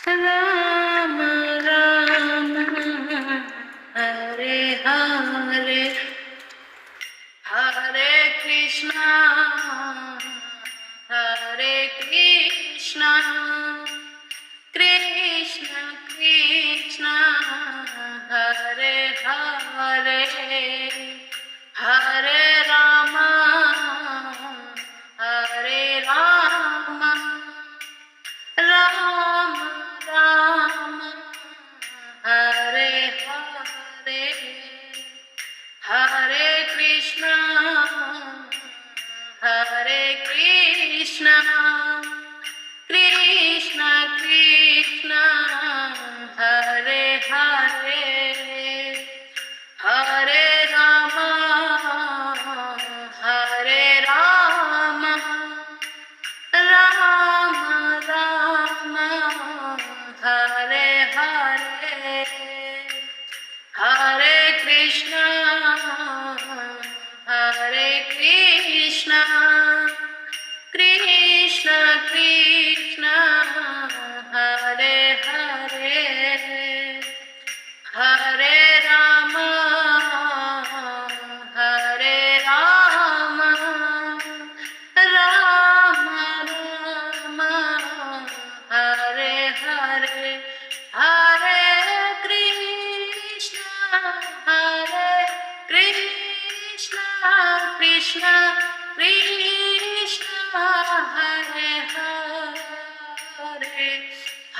Ram Ram Hare Hare Hare Krishna Krishna Krishna Hare Hare Hare Ram Ram Ram Hare Hare Hare Krishna Krishna Krishna Hare Hare Hare Ram Ram Ram Hare Hare Hare Krishna Krishna Krishna Hare Hare Hare Ram Ram Ram Hare Hare Hare Krishna Krishna Krishna Hare Hare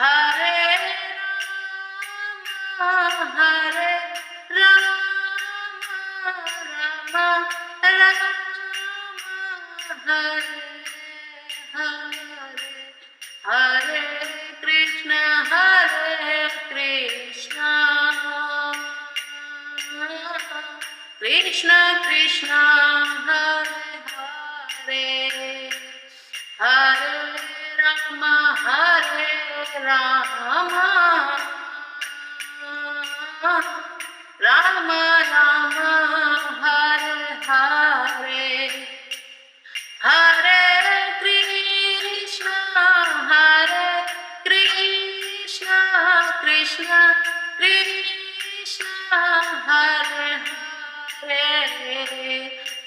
Hare Ram Ram Hare Hare Hare Krishna Krishna Krishna Hare Hare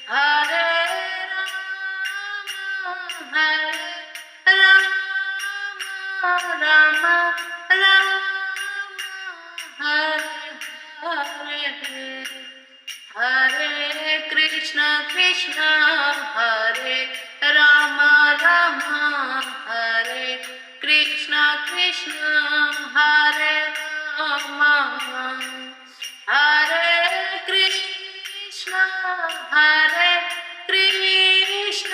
Hare Ram Ram Ram Hare Hare Hare Krishna Krishna Krishna Hare Hare Hare Ram Ram Hare Hare Hare Krishna Hare Ram Hare Krishna Hare Ram Hare Krishna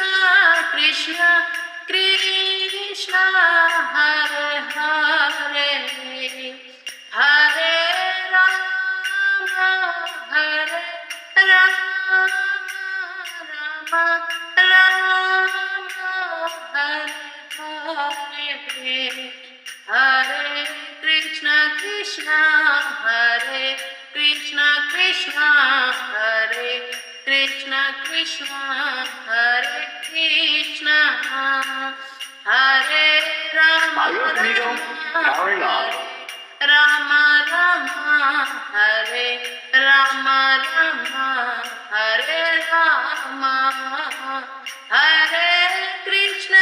Krishna Krishna Hare Hare Hare Ram Ram Hare Hare Hare Krishna Hare Krishna Hare Krishna Hare Krishna Hare Ram Ram Hare Ram Hare Ram Hare Krishna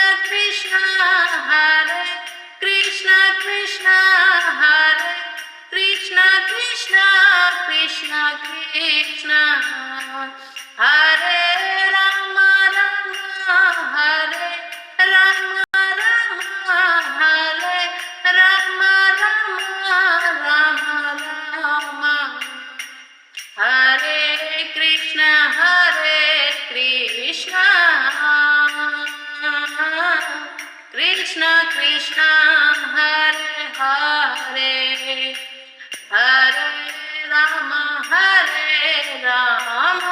Hare Krishna Hare Krishna Krishna Hare Ram Hare Ram Hare Ram Ram Hare Krishna Krishna Krishna Hare Hare Hare Ram